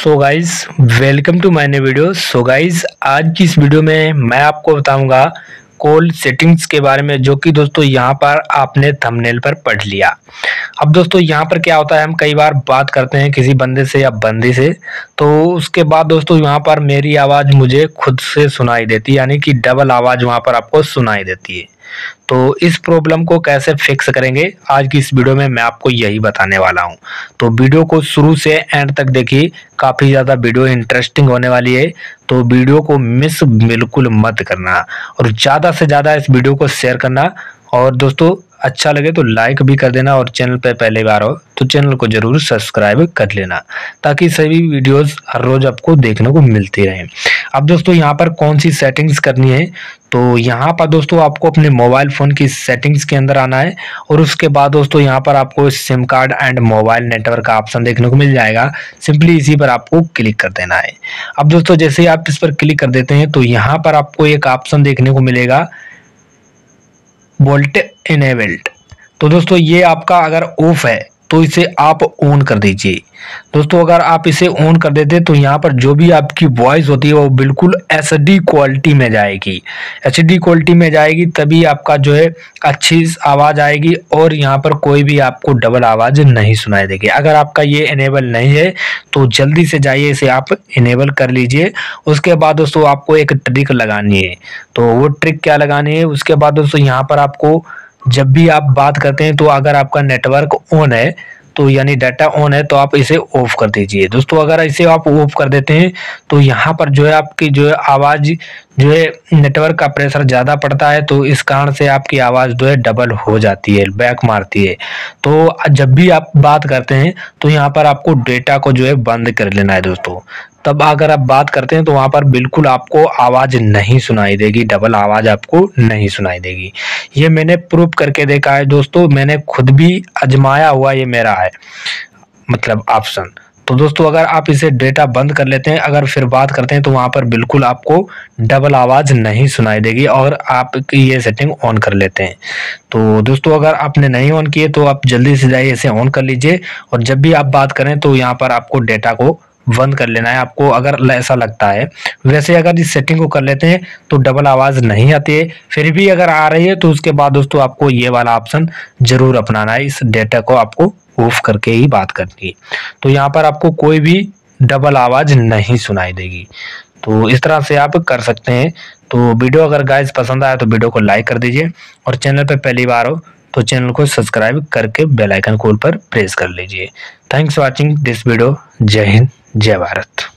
So guys welcome to my new video. So guys आज की इस वीडियो में मैं आपको बताऊंगा कॉल सेटिंग्स के बारे में, जो कि दोस्तों यहाँ पर आपने थंबनेल पर पढ़ लिया। अब दोस्तों यहाँ पर क्या होता है, हम कई बार बात करते हैं किसी बंदे से या बंदी से, तो उसके बाद दोस्तों यहाँ पर मेरी आवाज़ मुझे खुद से सुनाई देती है, यानी कि डबल आवाज़ वहाँ पर आपको सुनाई देती है। तो इस प्रॉब्लम को कैसे फिक्स करेंगे आज की इस वीडियो में मैं आपको यही बताने वाला हूं। तो वीडियो को शुरू से एंड तक देखिए, काफ़ी ज़्यादा वीडियो इंटरेस्टिंग होने वाली है, तो वीडियो को मिस बिल्कुल मत करना और ज़्यादा से ज़्यादा इस वीडियो को शेयर करना। और दोस्तों अच्छा लगे तो लाइक भी कर देना, और चैनल पे पहली बार हो तो चैनल को जरूर सब्सक्राइब कर लेना, ताकि सभी वीडियोस हर रोज आपको देखने को मिलती रहें। अब दोस्तों यहाँ पर कौन सी सेटिंग्स करनी है, तो यहाँ पर दोस्तों आपको अपने मोबाइल फ़ोन की सेटिंग्स के अंदर आना है, और उसके बाद दोस्तों यहाँ पर आपको SIM card and mobile network का ऑप्शन देखने को मिल जाएगा। सिंपली इसी पर आपको क्लिक कर देना है। अब दोस्तों जैसे ही आप इस पर क्लिक कर देते हैं तो यहाँ पर आपको एक ऑप्शन देखने को मिलेगा वोल्ट इनेबल्ड। तो दोस्तों ये आपका अगर ऑफ है तो इसे आप ऑन कर दीजिए। दोस्तों अगर आप इसे ऑन कर देते तो यहाँ पर जो भी आपकी वॉइस होती है वो बिल्कुल एचडी क्वालिटी में जाएगी। एचडी क्वालिटी में जाएगी तभी आपका जो है अच्छी आवाज़ आएगी, और यहाँ पर कोई भी आपको डबल आवाज़ नहीं सुनाई देगी। अगर आपका ये इनेबल नहीं है तो जल्दी से जाइए इसे आप इनेबल कर लीजिए। उसके बाद दोस्तों आपको एक ट्रिक लगानी है, तो वो ट्रिक क्या लगानी है, उसके बाद दोस्तों यहाँ पर आपको जब भी आप बात करते हैं तो अगर आपका नेटवर्क ऑन है तो यानी डाटा ऑन है तो आप इसे ऑफ कर दीजिए। दोस्तों अगर इसे आप ऑफ कर देते हैं तो यहाँ पर जो है आपकी जो है आवाज़ जो है नेटवर्क का प्रेशर ज़्यादा पड़ता है, तो इस कारण से आपकी आवाज़ जो है डबल हो जाती है, बैक मारती है। तो जब भी आप बात करते हैं तो यहाँ पर आपको डेटा को जो है बंद कर लेना है दोस्तों। तब अगर आप बात करते हैं तो वहाँ पर बिल्कुल आपको आवाज़ नहीं सुनाई देगी, डबल आवाज़ आपको नहीं सुनाई देगी। ये मैंने प्रूव करके देखा है दोस्तों, मैंने खुद भी आजमाया हुआ, ये मेरा है मतलब ऑप्शन। तो दोस्तों अगर आप इसे डेटा बंद कर लेते हैं, अगर फिर बात करते हैं तो वहाँ पर बिल्कुल आपको डबल आवाज़ नहीं सुनाई देगी, और आप ये सेटिंग ऑन कर लेते हैं। तो दोस्तों अगर आपने नहीं ऑन किए तो आप जल्दी से जाइए इसे ऑन कर लीजिए, और जब भी आप बात करें तो यहाँ पर आपको डेटा को बंद कर लेना है आपको, अगर ऐसा लगता है। वैसे अगर इस सेटिंग को कर लेते हैं तो डबल आवाज़ नहीं आती है, फिर भी अगर आ रही है तो उसके बाद दोस्तों आपको ये वाला ऑप्शन जरूर अपनाना है, इस डेटा को आपको ऑफ करके ही बात करनी है। तो यहाँ पर आपको कोई भी डबल आवाज़ नहीं सुनाई देगी। तो इस तरह से आप कर सकते हैं। तो वीडियो अगर गाइस पसंद आया तो वीडियो को लाइक कर दीजिए, और चैनल पर पहली बार हो तो चैनल को सब्सक्राइब करके बेल आइकन कॉल पर प्रेस कर लीजिए। Thanks for watching this video. जय हिंद, जय भारत।